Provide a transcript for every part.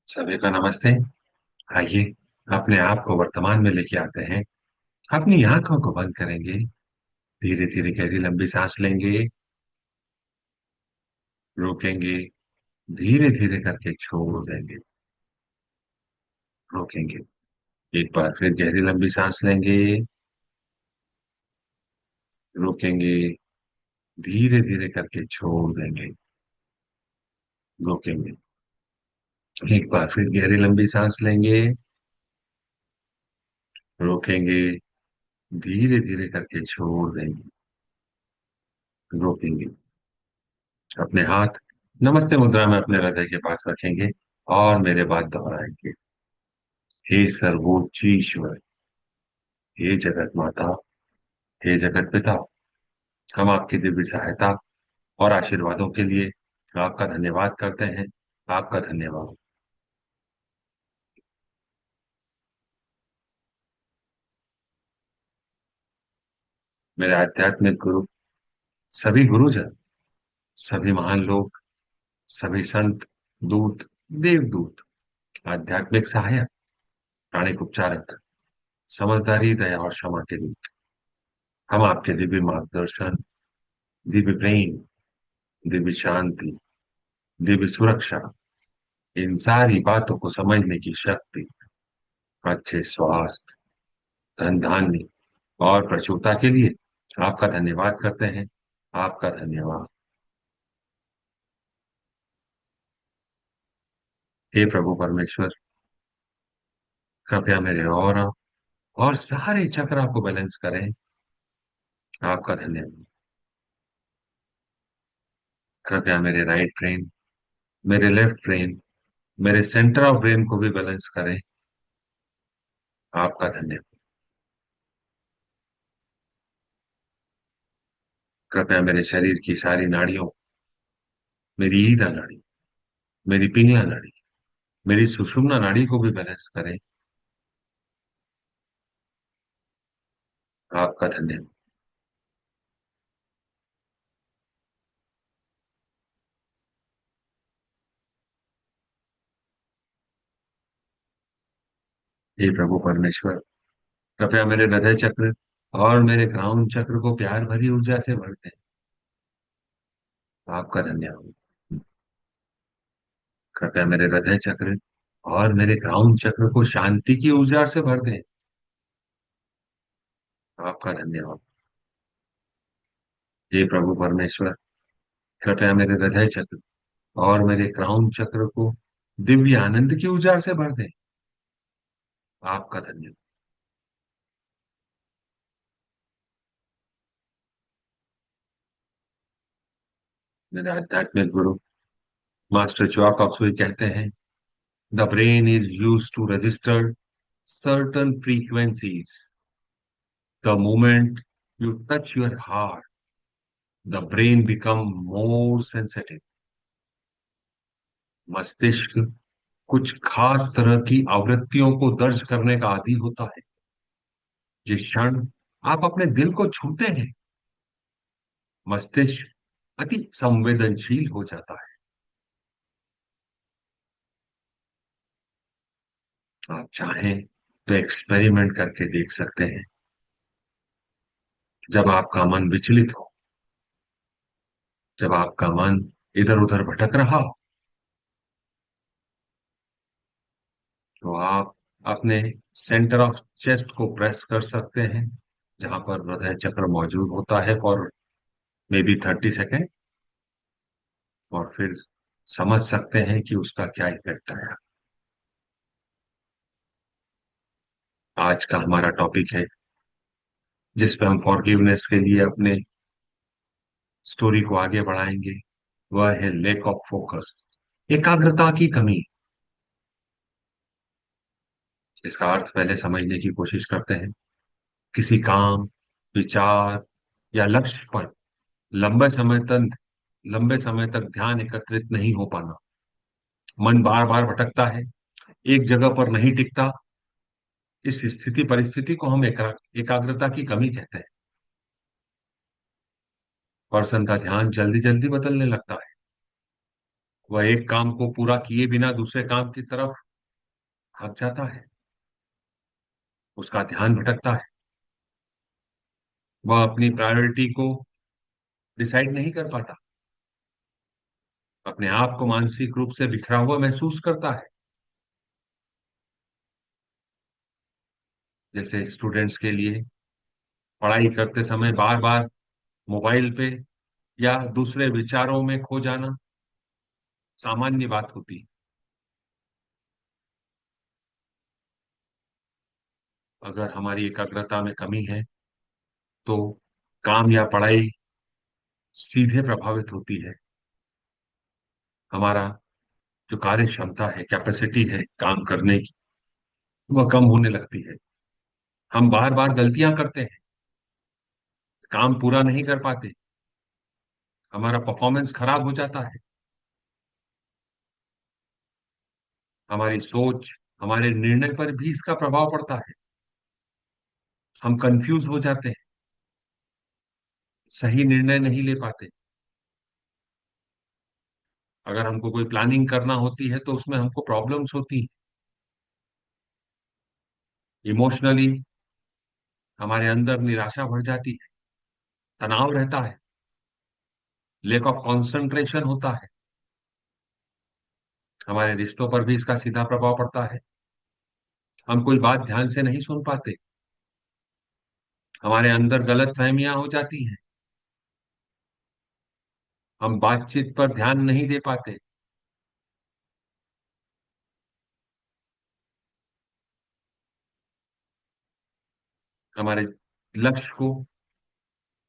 सभी को नमस्ते। आइए अपने आप को वर्तमान में लेके आते हैं। अपनी आंखों को बंद करेंगे। धीरे धीरे गहरी लंबी सांस लेंगे। रोकेंगे। धीरे धीरे करके छोड़ देंगे। रोकेंगे। एक बार फिर गहरी लंबी सांस लेंगे। रोकेंगे। धीरे धीरे करके छोड़ देंगे। रोकेंगे। एक बार फिर गहरी लंबी सांस लेंगे। रोकेंगे। धीरे धीरे करके छोड़ देंगे। रोकेंगे। अपने हाथ नमस्ते मुद्रा में अपने हृदय के पास रखेंगे और मेरे बाद दोहराएंगे। हे सर्वोच्च ईश्वर, हे जगत माता, हे जगत पिता, हम आपकी दिव्य सहायता और आशीर्वादों के लिए आपका धन्यवाद करते हैं। आपका धन्यवाद। मेरे आध्यात्मिक गुरु, सभी गुरुजन, सभी महान लोग, सभी संत, दूत, देवदूत, आध्यात्मिक सहायक, प्राणिक उपचारक, समझदारी, दया और क्षमा के दूत, हम आपके दिव्य मार्गदर्शन, दिव्य प्रेम, दिव्य शांति, दिव्य सुरक्षा, इन सारी बातों को समझने की शक्ति, अच्छे स्वास्थ्य, धन धान्य और प्रचुरता के लिए आपका धन्यवाद करते हैं। आपका धन्यवाद। हे प्रभु परमेश्वर, कृपया मेरे और सारे चक्रा को बैलेंस करें। आपका धन्यवाद। कृपया मेरे राइट ब्रेन, मेरे लेफ्ट ब्रेन, मेरे सेंटर ऑफ ब्रेन को भी बैलेंस करें। आपका धन्यवाद। कृपया मेरे शरीर की सारी नाड़ियों, मेरी ईदा नाड़ी, मेरी पिंगला नाड़ी, मेरी सुषुम्ना नाड़ी को भी बैलेंस करें। आपका धन्यवाद। हे प्रभु परमेश्वर, कृपया मेरे हृदय चक्र और मेरे क्राउन चक्र को प्यार भरी ऊर्जा से भर दें। आपका धन्यवाद। कृपया मेरे हृदय चक्र और मेरे क्राउन चक्र को शांति की ऊर्जा से भर दें। आपका धन्यवाद। हे प्रभु परमेश्वर, कृपया मेरे हृदय चक्र और मेरे क्राउन चक्र को दिव्य आनंद की ऊर्जा से भर दें। आपका धन्यवाद। मेरे आध्यात्मिक गुरु मास्टर च्वाक ऑक्सुई कहते हैं, the brain is used to register certain frequencies. The moment you touch your heart, the brain become more sensitive. मस्तिष्क कुछ खास तरह की आवृत्तियों को दर्ज करने का आदी होता है। जिस क्षण आप अपने दिल को छूते हैं, मस्तिष्क अति संवेदनशील हो जाता है। आप चाहें तो एक्सपेरिमेंट करके देख सकते हैं। जब आपका मन विचलित हो, जब आपका मन इधर उधर भटक रहा हो, तो आप अपने सेंटर ऑफ चेस्ट को प्रेस कर सकते हैं, जहां पर हृदय चक्र मौजूद होता है, फॉर मे बी 30 सेकेंड, और फिर समझ सकते हैं कि उसका क्या इफेक्ट आया। आज का हमारा टॉपिक है जिस पे हम फॉरगिवनेस के लिए अपने स्टोरी को आगे बढ़ाएंगे, वह है लैक ऑफ फोकस, एकाग्रता की कमी। इसका अर्थ पहले समझने की कोशिश करते हैं। किसी काम, विचार या लक्ष्य पर लंबे समय तक ध्यान एकत्रित नहीं हो पाना। मन बार बार भटकता है, एक जगह पर नहीं टिकता। इस स्थिति परिस्थिति को हम एकाग्रता की कमी कहते हैं। पर्सन का ध्यान जल्दी जल्दी बदलने लगता है। वह एक काम को पूरा किए बिना दूसरे काम की तरफ भाग जाता है। उसका ध्यान भटकता है। वह अपनी प्रायोरिटी को डिसाइड नहीं कर पाता। अपने आप को मानसिक रूप से बिखरा हुआ महसूस करता है। जैसे स्टूडेंट्स के लिए पढ़ाई करते समय बार बार मोबाइल पे या दूसरे विचारों में खो जाना सामान्य बात होती है। अगर हमारी एकाग्रता में कमी है तो काम या पढ़ाई सीधे प्रभावित होती है। हमारा जो कार्य क्षमता है, कैपेसिटी है काम करने की, वह कम होने लगती है। हम बार बार गलतियां करते हैं, काम पूरा नहीं कर पाते, हमारा परफॉर्मेंस खराब हो जाता है। हमारी सोच, हमारे निर्णय पर भी इसका प्रभाव पड़ता है। हम कंफ्यूज हो जाते हैं, सही निर्णय नहीं ले पाते। अगर हमको कोई प्लानिंग करना होती है तो उसमें हमको प्रॉब्लम्स होती हैं। इमोशनली हमारे अंदर निराशा बढ़ जाती है, तनाव रहता है, लेक ऑफ कंसंट्रेशन होता है। हमारे रिश्तों पर भी इसका सीधा प्रभाव पड़ता है। हम कोई बात ध्यान से नहीं सुन पाते। हमारे अंदर गलत फहमियां हो जाती हैं। हम बातचीत पर ध्यान नहीं दे पाते। हमारे लक्ष्य को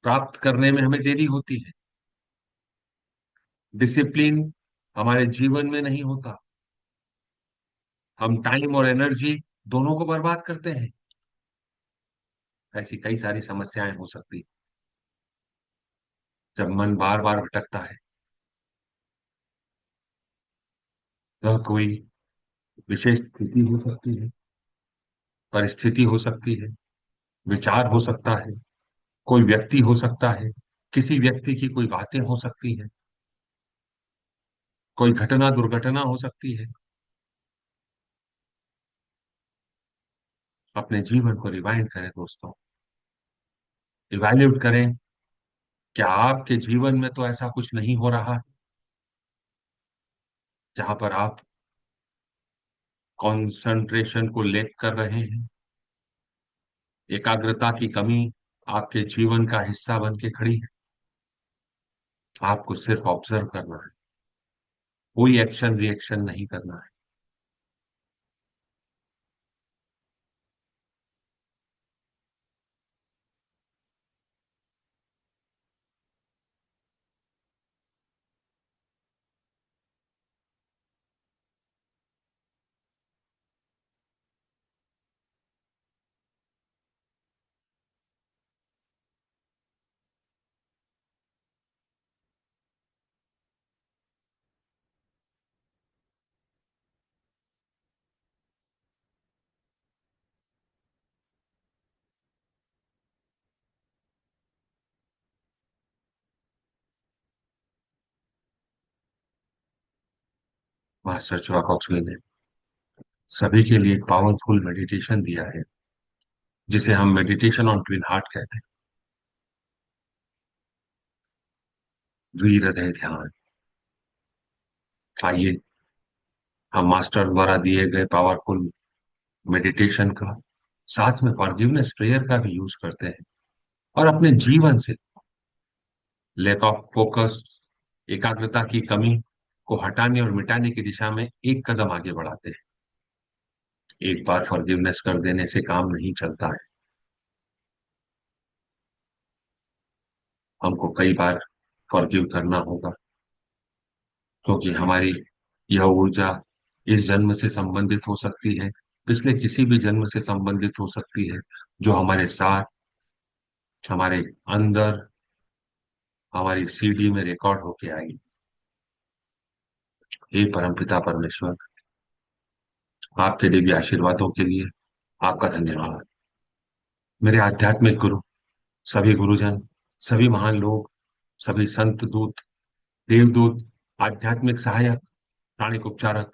प्राप्त करने में हमें देरी होती है। डिसिप्लिन हमारे जीवन में नहीं होता। हम टाइम और एनर्जी दोनों को बर्बाद करते हैं। ऐसी कई सारी समस्याएं हो सकती हैं। जब मन बार बार भटकता है, वह कोई विशेष स्थिति हो सकती है, परिस्थिति हो सकती है, विचार हो सकता है, कोई व्यक्ति हो सकता है, किसी व्यक्ति की कोई बातें हो सकती है, कोई घटना दुर्घटना हो सकती है। अपने जीवन को रिवाइंड करें दोस्तों। इवैल्यूएट करें, क्या आपके जीवन में तो ऐसा कुछ नहीं हो रहा है जहां पर आप कॉन्सेंट्रेशन को लैक कर रहे हैं। एकाग्रता की कमी आपके जीवन का हिस्सा बन के खड़ी है। आपको सिर्फ ऑब्जर्व करना है, कोई एक्शन रिएक्शन नहीं करना है। मास्टर चुआकोक्सली ने सभी के लिए एक पावरफुल मेडिटेशन दिया है, जिसे हम मेडिटेशन ऑन ट्विन हार्ट कहते हैं। द्वि हृदय ध्यान। आइए हम मास्टर द्वारा दिए गए पावरफुल मेडिटेशन का, साथ में फॉरगिवनेस प्रेयर का भी यूज करते हैं और अपने जीवन से लैक ऑफ फोकस, एकाग्रता की कमी को हटाने और मिटाने की दिशा में एक कदम आगे बढ़ाते हैं। एक बार फॉरगिवनेस कर देने से काम नहीं चलता है। हमको कई बार फॉरगिव करना होगा, क्योंकि हमारी यह ऊर्जा इस जन्म से संबंधित हो सकती है, पिछले किसी भी जन्म से संबंधित हो सकती है, जो हमारे साथ, हमारे अंदर, हमारी सीडी में रिकॉर्ड होके आई। हे परमपिता परमेश्वर, आपके दिव्य आशीर्वादों के लिए आपका धन्यवाद। मेरे आध्यात्मिक गुरु, सभी गुरुजन, सभी महान लोग, सभी संत दूत, देवदूत, आध्यात्मिक सहायक, प्राणिक उपचारक,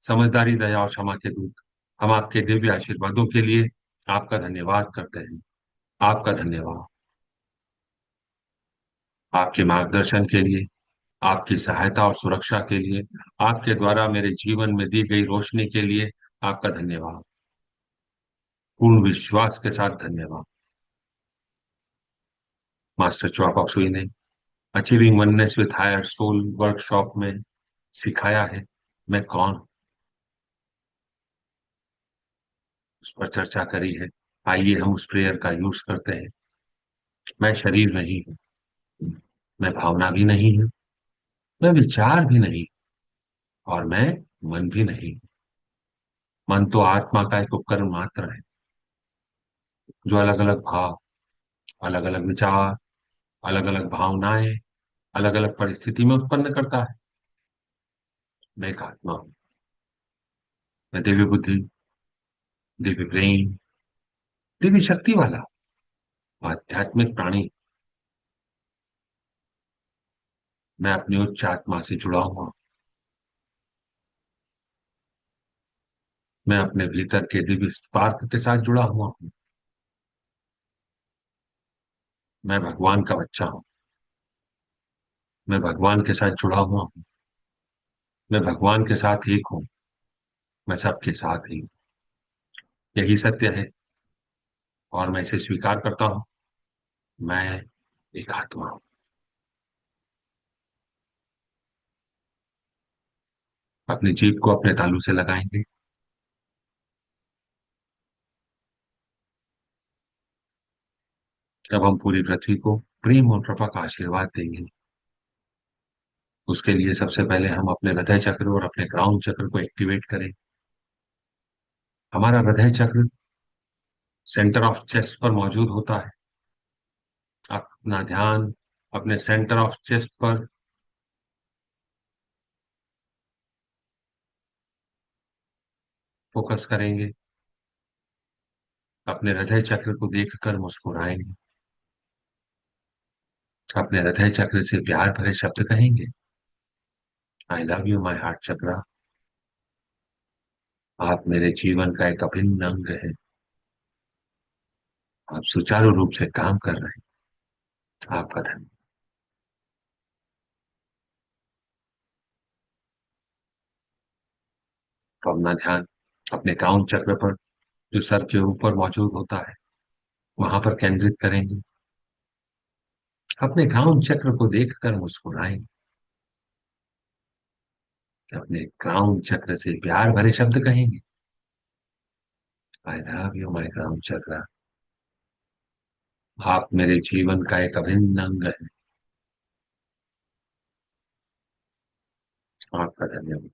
समझदारी, दया और क्षमा के दूत, हम आपके दिव्य आशीर्वादों के लिए आपका धन्यवाद करते हैं। आपका धन्यवाद, आपके मार्गदर्शन के लिए, आपकी सहायता और सुरक्षा के लिए, आपके द्वारा मेरे जीवन में दी गई रोशनी के लिए आपका धन्यवाद। पूर्ण विश्वास के साथ धन्यवाद। मास्टर च्वाक सुई ने achieving oneness with higher soul workshop में सिखाया है मैं कौन हूं, उस पर चर्चा करी है। आइए हम उस प्रेयर का यूज करते हैं। मैं शरीर नहीं हूं, मैं भावना भी नहीं हूं, मैं विचार भी नहीं, और मैं मन भी नहीं। मन तो आत्मा का एक उपकरण मात्र है, जो अलग अलग भाव, अलग अलग विचार, अलग अलग भावनाएं अलग अलग परिस्थिति में उत्पन्न करता है। मैं एक आत्मा हूं, मैं दिव्य बुद्धि, दिव्य प्रेम, दिव्य शक्ति वाला आध्यात्मिक प्राणी। मैं अपनी उच्च आत्मा से जुड़ा हुआ हूं। मैं अपने भीतर के दिव्य स्पार्क के साथ जुड़ा हुआ हूं। मैं भगवान का बच्चा हूं। मैं भगवान के साथ जुड़ा हुआ हूं। मैं भगवान के साथ एक हूं। मैं सबके साथ ही हूं। यही सत्य है, और मैं इसे स्वीकार करता हूं। मैं एक आत्मा हूं। अपनी जीभ को अपने तालू से लगाएंगे। अब हम पूरी पृथ्वी को प्रेम और कृपा का आशीर्वाद देंगे। उसके लिए सबसे पहले हम अपने हृदय चक्र और अपने क्राउन चक्र को एक्टिवेट करें। हमारा हृदय चक्र सेंटर ऑफ चेस्ट पर मौजूद होता है। अपना ध्यान अपने सेंटर ऑफ चेस्ट पर फोकस करेंगे। अपने हृदय चक्र को देखकर मुस्कुराएंगे। अपने हृदय चक्र से प्यार भरे शब्द कहेंगे। I love you my heart chakra. आप मेरे जीवन का एक अभिन्न अंग है। आप सुचारू रूप से काम कर रहे हैं। आपका धन्यवाद। तो अपना ध्यान अपने क्राउन चक्र पर, जो सर के ऊपर मौजूद होता है, वहां पर केंद्रित करेंगे। अपने क्राउन चक्र को देखकर मुस्कुराएंगे। अपने क्राउन चक्र से प्यार भरे शब्द कहेंगे। I love you my crown चक्र। आप मेरे जीवन का एक अभिन्न अंग है। आपका धन्यवाद।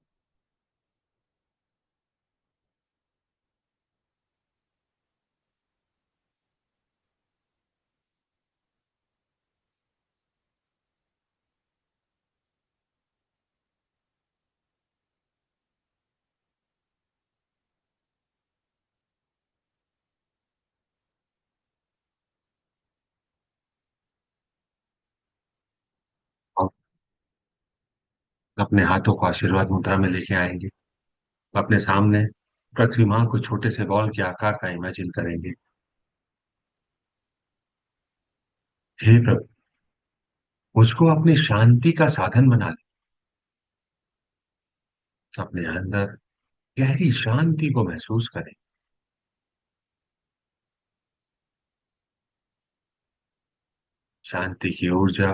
आप अपने हाथों को आशीर्वाद मुद्रा में लेके आएंगे। अपने सामने पृथ्वी मां को छोटे से बॉल के आकार का इमेजिन करेंगे। हे प्रभु, मुझको अपनी शांति का साधन बना ले। अपने अंदर गहरी शांति को महसूस करें। शांति की ऊर्जा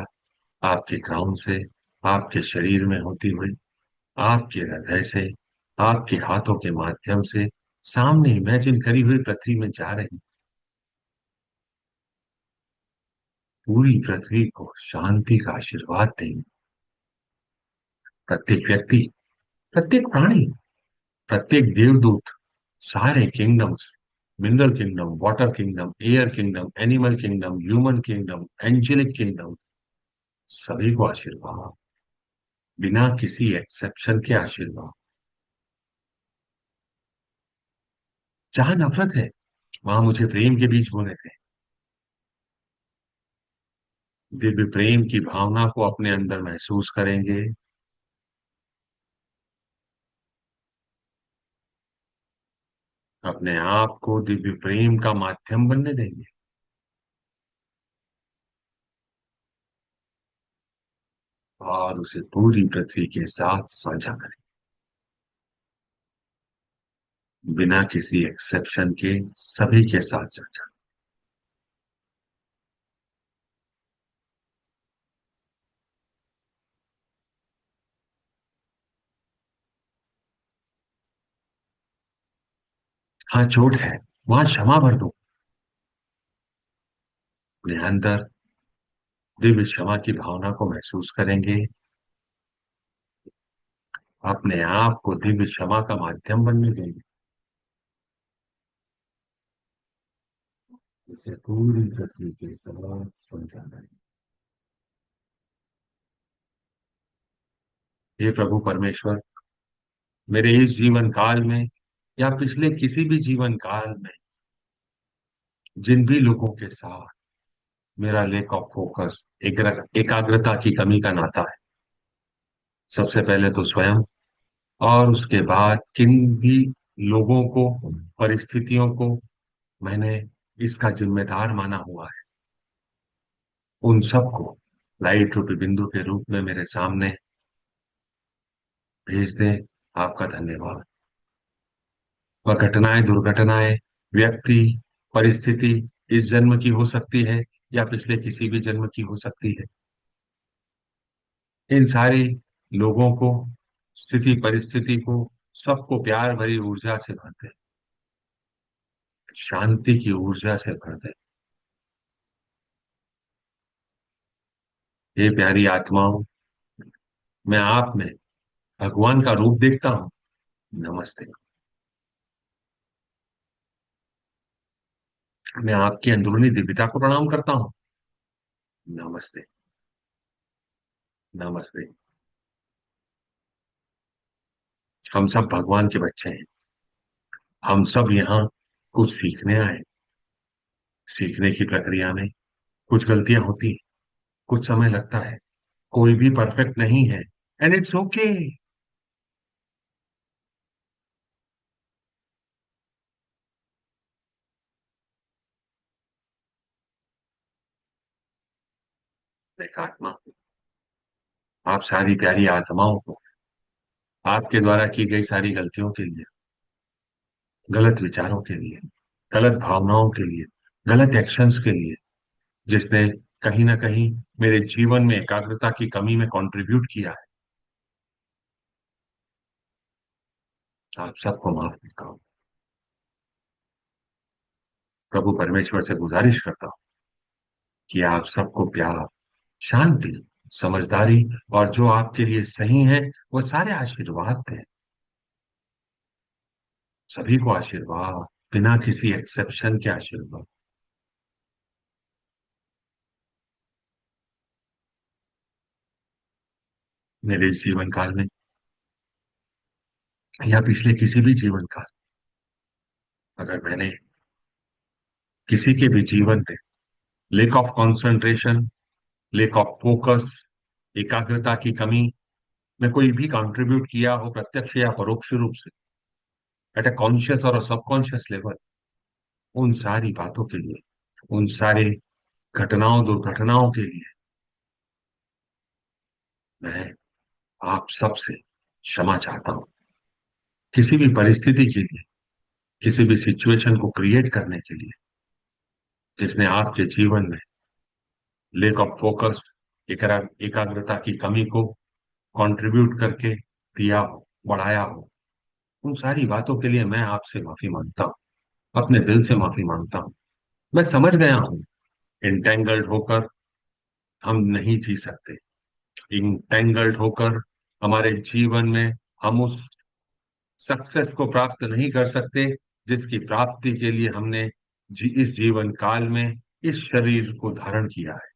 आपके क्राउन से आपके शरीर में होती हुई आपके हृदय से आपके हाथों के माध्यम से सामने इमेजिन करी हुई पृथ्वी में जा रही। पूरी पृथ्वी को शांति का आशीर्वाद देंगे। प्रत्येक व्यक्ति, प्रत्येक प्राणी, प्रत्येक देवदूत, सारे kingdoms, mineral kingdom, water kingdom, air kingdom, animal kingdom, human kingdom, angelic kingdom, सभी को आशीर्वाद, बिना किसी एक्सेप्शन के आशीर्वाद। जहां नफरत है, वहां मुझे प्रेम के बीज बोने थे। दिव्य प्रेम की भावना को अपने अंदर महसूस करेंगे। अपने आप को दिव्य प्रेम का माध्यम बनने देंगे। और उसे पूरी पृथ्वी के साथ साझा करें, बिना किसी एक्सेप्शन के सभी के साथ साझा। हाँ, चोट है, वहां क्षमा भर दो। अपने अंदर दिव्य क्षमा की भावना को महसूस करेंगे, अपने आप को दिव्य क्षमा का माध्यम बनने देंगे। इसे पूरी पृथ्वी के साथ समझा करें। हे प्रभु परमेश्वर, मेरे इस जीवन काल में या पिछले किसी भी जीवन काल में जिन भी लोगों के साथ मेरा लेक ऑफ फोकस, एकाग्रता की कमी का नाता है, सबसे पहले तो स्वयं, और उसके बाद किन भी लोगों को, परिस्थितियों को मैंने इसका जिम्मेदार माना हुआ है, उन सबको लाइट रूपी बिंदु के रूप में मेरे सामने भेज दें। आपका धन्यवाद। वह घटनाएं, दुर्घटनाएं, व्यक्ति, परिस्थिति इस जन्म की हो सकती है या पिछले किसी भी जन्म की हो सकती है। इन सारी लोगों को, स्थिति परिस्थिति को, सबको प्यार भरी ऊर्जा से भर दे, शांति की ऊर्जा से भर दे। ये प्यारी आत्माओं, मैं आप में भगवान का रूप देखता हूं। नमस्ते। मैं आपकी अंदरूनी दिव्यता को प्रणाम करता हूं। नमस्ते। नमस्ते। हम सब भगवान के बच्चे हैं। हम सब यहाँ कुछ सीखने आए। सीखने की प्रक्रिया में कुछ गलतियां होती हैं, कुछ समय लगता है, कोई भी परफेक्ट नहीं है, एंड इट्स ओके। आत्मा, आप सारी प्यारी आत्माओं को आपके द्वारा की गई सारी गलतियों के लिए, गलत विचारों के लिए, गलत भावनाओं के लिए, गलत एक्शंस के लिए, जिसने कहीं ना कहीं मेरे जीवन में एकाग्रता की कमी में कंट्रीब्यूट किया है, आप सबको माफ करता हूं। प्रभु परमेश्वर से गुजारिश करता हूं कि आप सबको प्यार, शांति, समझदारी और जो आपके लिए सही है वो सारे आशीर्वाद दें। सभी को आशीर्वाद, बिना किसी एक्सेप्शन के आशीर्वाद। मेरे इस जीवन काल में या पिछले किसी भी जीवन काल, अगर मैंने किसी के भी जीवन में lake of concentration, lake of focus, एकाग्रता की कमी में कोई भी कंट्रीब्यूट किया हो, प्रत्यक्ष या परोक्ष रूप से, एट ए कॉन्शियस और सबकॉन्शियस लेवल, उन सारी बातों के लिए, उन सारे घटनाओं, दुर्घटनाओं के लिए मैं आप सबसे क्षमा चाहता हूं। किसी भी परिस्थिति के लिए, किसी भी सिचुएशन को क्रिएट करने के लिए जिसने आपके जीवन में लेक ऑफ फोकस, एकाग्रता की कमी को कंट्रीब्यूट करके दिया हो, बढ़ाया हो, उन सारी बातों के लिए मैं आपसे माफी मांगता हूँ। अपने दिल से माफी मांगता हूँ। मैं समझ गया हूँ, इंटेंगल्ड होकर हम नहीं जी सकते। इंटेंगल्ड होकर हमारे जीवन में हम उस सक्सेस को प्राप्त नहीं कर सकते जिसकी प्राप्ति के लिए हमने इस जीवन काल में इस शरीर को धारण किया है।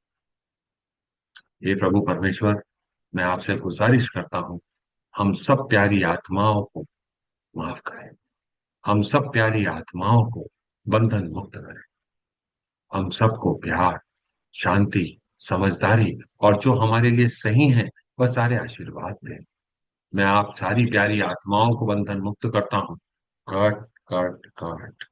हे प्रभु परमेश्वर, मैं आपसे गुजारिश करता हूँ, हम सब प्यारी आत्माओं को माफ करें। हम सब प्यारी आत्माओं को बंधन मुक्त करें। हम सबको प्यार, शांति, समझदारी और जो हमारे लिए सही है वह सारे आशीर्वाद दें। मैं आप सारी प्यारी आत्माओं को बंधन मुक्त करता हूँ। गॉड काट काट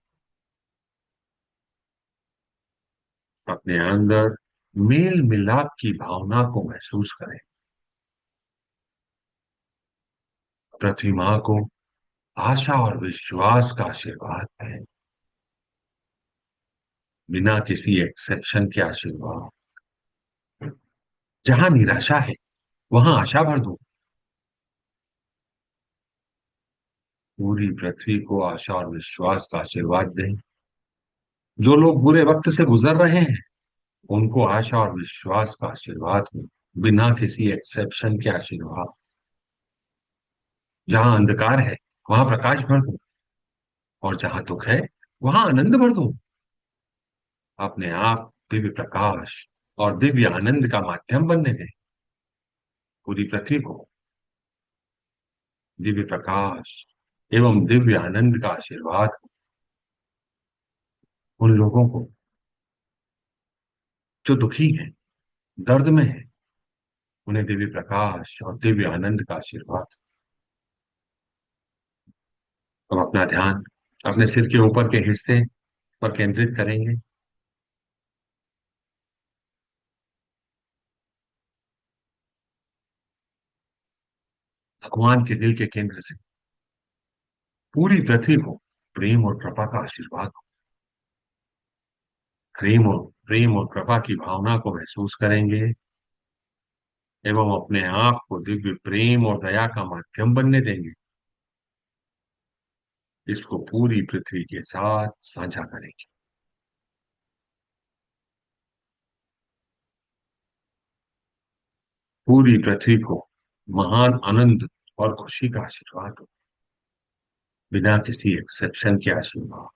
अपने अंदर मेल मिलाप की भावना को महसूस करें। पृथ्वी माँ को आशा और विश्वास का आशीर्वाद है, बिना किसी एक्सेप्शन के आशीर्वाद। जहां निराशा है वहां आशा भर दो। पूरी पृथ्वी को आशा और विश्वास का आशीर्वाद दें। जो लोग बुरे वक्त से गुजर रहे हैं उनको आशा और विश्वास का आशीर्वाद हो, बिना किसी एक्सेप्शन के आशीर्वाद। जहां अंधकार है वहां प्रकाश भर दो, और जहां दुख है वहां आनंद भर दो। अपने आप दिव्य प्रकाश और दिव्य आनंद का माध्यम बनने दें। पूरी पृथ्वी को दिव्य प्रकाश एवं दिव्य आनंद का आशीर्वाद। उन लोगों को जो दुखी हैं, दर्द में है, उन्हें दिव्य प्रकाश और दिव्य आनंद का आशीर्वाद। हम अपना ध्यान अपने सिर के ऊपर के हिस्से पर केंद्रित करेंगे। भगवान के दिल के केंद्र से पूरी पृथ्वी को प्रेम और कृपा का आशीर्वाद हो। प्रेम और कृपा की भावना को महसूस करेंगे एवं अपने आप को दिव्य प्रेम और दया का माध्यम बनने देंगे। इसको पूरी पृथ्वी के साथ साझा करेंगे। पूरी पृथ्वी को महान आनंद और खुशी का आशीर्वाद हो, बिना किसी एक्सेप्शन के आशीर्वाद।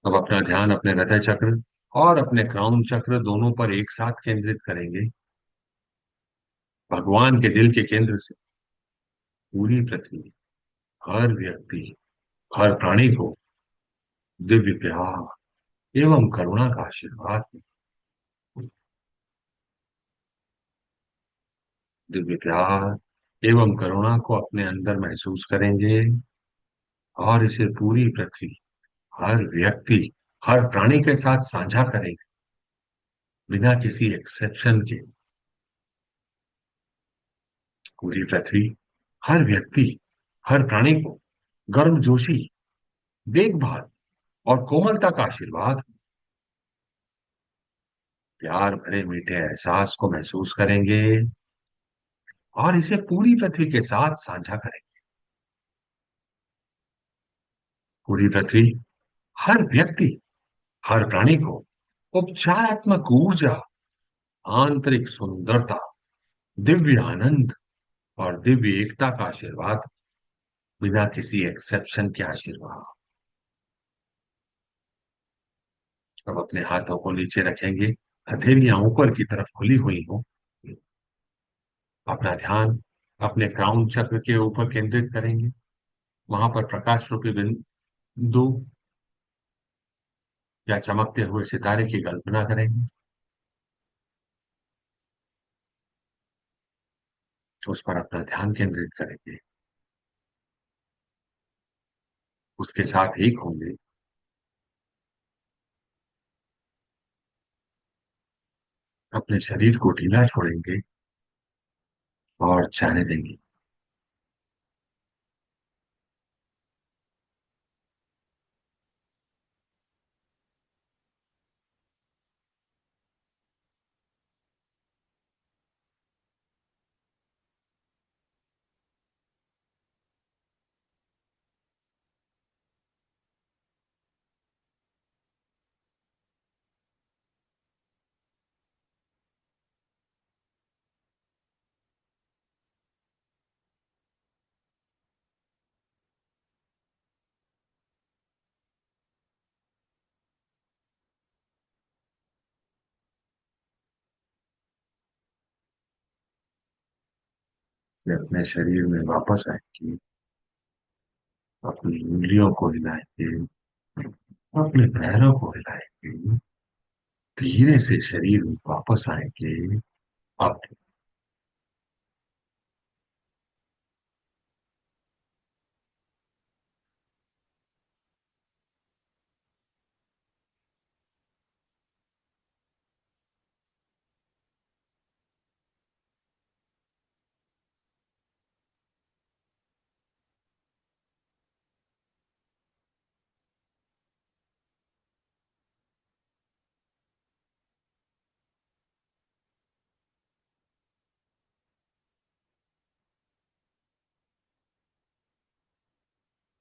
अब अपना ध्यान अपने हृदय चक्र और अपने क्राउन चक्र दोनों पर एक साथ केंद्रित करेंगे। भगवान के दिल के केंद्र से पूरी पृथ्वी, हर व्यक्ति, हर प्राणी को दिव्य प्यार एवं करुणा का आशीर्वाद दें। दिव्य प्यार एवं करुणा को अपने अंदर महसूस करेंगे और इसे पूरी पृथ्वी, हर व्यक्ति, हर प्राणी के साथ साझा करेंगे, बिना किसी एक्सेप्शन के। पूरी पृथ्वी हर व्यक्ति, हर प्राणी को गर्मजोशी, देखभाल और कोमलता का आशीर्वाद। प्यार भरे मीठे एहसास को महसूस करेंगे और इसे पूरी पृथ्वी के साथ साझा करेंगे। पूरी पृथ्वी हर व्यक्ति, हर प्राणी को उपचारात्मक ऊर्जा, आंतरिक सुंदरता, दिव्य आनंद और दिव्य एकता का आशीर्वाद, बिना किसी एक्सेप्शन के आशीर्वाद। अब अपने हाथों को नीचे रखेंगे, हथेलियां ऊपर की तरफ खुली हुई हो। अपना ध्यान अपने क्राउन चक्र के ऊपर केंद्रित करेंगे। वहां पर प्रकाश रूपी बिंदु या चमकते हुए सितारे की कल्पना करेंगे। उस पर अपना ध्यान केंद्रित करेंगे। उसके साथ एक होंगे। अपने शरीर को ढीला छोड़ेंगे और जाने देंगे। फिर अपने शरीर में वापस आएंगे। अपनी उंगलियों को हिलाएंगे, अपने पैरों को हिलाएंगे। धीरे से शरीर में वापस आएंगे। अब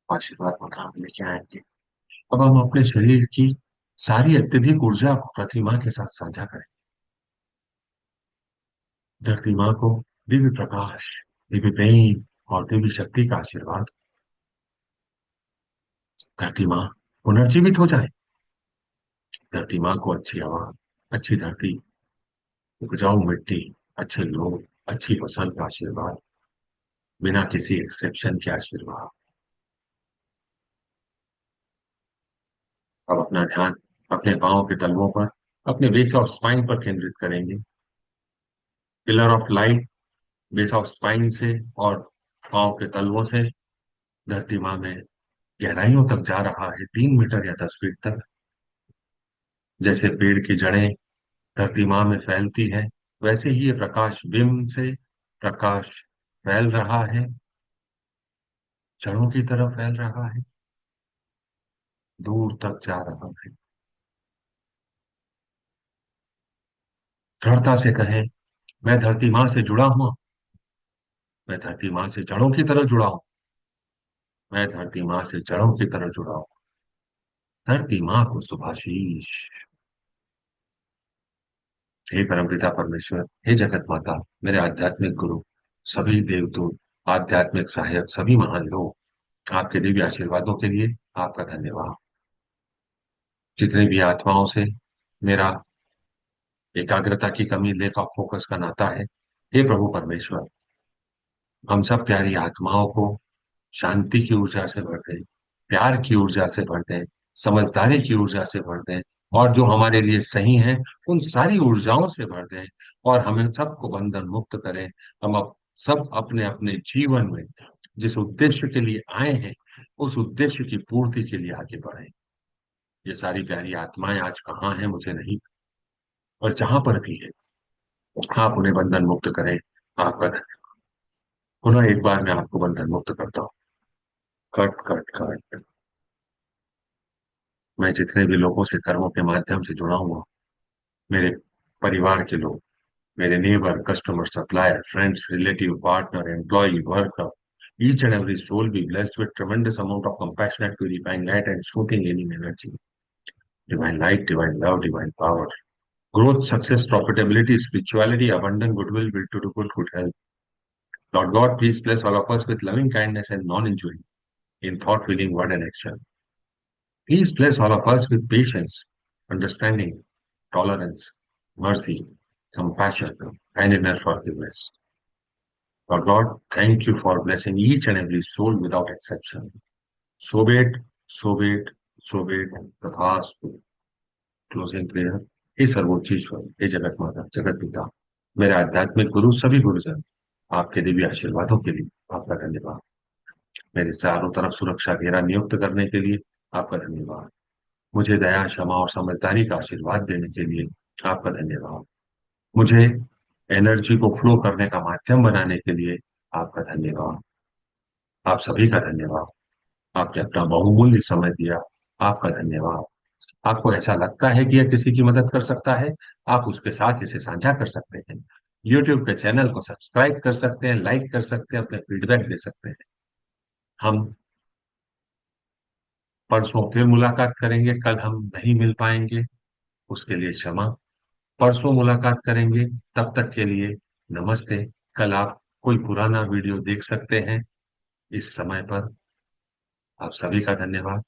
आशीर्वाद मंत्र हम लेके आएंगे। अब हम अपने शरीर की सारी अत्यधिक ऊर्जा को पृथ्वी माँ के साथ साझा करें। धरती माँ को दिव्य प्रकाश, दिव्य प्रेम और दिव्य शक्ति का आशीर्वाद। धरती माँ पुनर्जीवित हो जाए। धरती माँ को अच्छी हवा, अच्छी धरती, उपजाऊ मिट्टी, अच्छे लोग, अच्छी फसल का आशीर्वाद, बिना किसी एक्सेप्शन के आशीर्वाद। अब अपना ध्यान अपने पांव के तलवों पर, अपने बेस ऑफ स्पाइन पर केंद्रित करेंगे। Pillar of light base of spine से और पांव के तलवों से धरती माँ में गहराइयों तक जा रहा है, 3 मीटर या 10 फीट तक। जैसे पेड़ की जड़ें धरती माँ में फैलती है, वैसे ही ये प्रकाश बिंब से प्रकाश फैल रहा है, जड़ों की तरफ फैल रहा है, दूर तक जा रहा है। दृढ़ता से कहें, मैं धरती माँ से जुड़ा हुआ। मैं धरती माँ से जड़ों की तरह जुड़ा हूं। मैं धरती माँ से जड़ों की तरह जुड़ा हूं। धरती माँ को सुभाशीष। हे परमपिता परमेश्वर, हे जगत माता, मेरे आध्यात्मिक गुरु, सभी देवदूत, आध्यात्मिक सहायक, सभी महान लोग, आपके दिव्य आशीर्वादों के लिए आपका धन्यवाद। जितनी भी आत्माओं से मेरा एकाग्रता की कमी, लेक ऑफ फोकस का नाता है, हे प्रभु परमेश्वर, हम सब प्यारी आत्माओं को शांति की ऊर्जा से भर दें, प्यार की ऊर्जा से भर दें, समझदारी की ऊर्जा से भर दें, और जो हमारे लिए सही है उन सारी ऊर्जाओं से भर दें, और हमें सबको बंधन मुक्त करें। हम अब सब अपने अपने जीवन में जिस उद्देश्य के लिए आए हैं, उस उद्देश्य की पूर्ति के लिए आगे बढ़ें। ये सारी प्यारी आत्माएं आज कहाँ हैं मुझे नहीं, और जहां पर भी है आप उन्हें बंधन मुक्त करें। आपका पुनः एक बार मैं आपको बंधन मुक्त करता हूँ। Cut cut cut. मैं जितने भी लोगों से कर्मों के माध्यम से जुड़ा हुआ, मेरे परिवार के लोग, मेरे neighbour, customer, supplier, friends, relative, partner, employ, worker, each and every soul be blessed with tremendous amount of compassionate, purifying light and smoothing healing energy. Divine light, divine love, divine power. Growth, success, profitability, spirituality, abundant goodwill, will to do good health. Lord God, please bless all of us with loving kindness and non-injury in thought, feeling, word, and action. Please bless all of us with patience, understanding, tolerance, mercy, compassion, and inner forgiveness. Lord God, thank you for blessing each and every soul without exception. So be it, so be it, so be it, तथास्तु। Closing prayer. हे सर्वोच्चीश्वर, हे जगत माता, जगत पिता, मेरे आध्यात्मिक गुरु, सभी गुरुजन, आपके दिव्य आशीर्वादों के लिए आपका धन्यवाद। मेरे चारों तरफ सुरक्षा घेरा नियुक्त करने के लिए आपका धन्यवाद। मुझे दया, क्षमा और समझदारी का आशीर्वाद देने के लिए आपका धन्यवाद। मुझे एनर्जी को फ्लो करने का माध्यम बनाने के लिए आपका धन्यवाद। आप सभी का धन्यवाद। आपने अपना बहुमूल्य समय दिया, आपका धन्यवाद। आपको ऐसा लगता है कि यह किसी की मदद कर सकता है, आप उसके साथ इसे साझा कर सकते हैं। यूट्यूब के चैनल को सब्सक्राइब कर सकते हैं, लाइक कर सकते हैं, अपने फीडबैक दे सकते हैं। हम परसों फिर मुलाकात करेंगे। कल हम नहीं मिल पाएंगे, उसके लिए क्षमा। परसों मुलाकात करेंगे, तब तक के लिए नमस्ते। कल आप कोई पुराना वीडियो देख सकते हैं इस समय पर। आप सभी का धन्यवाद।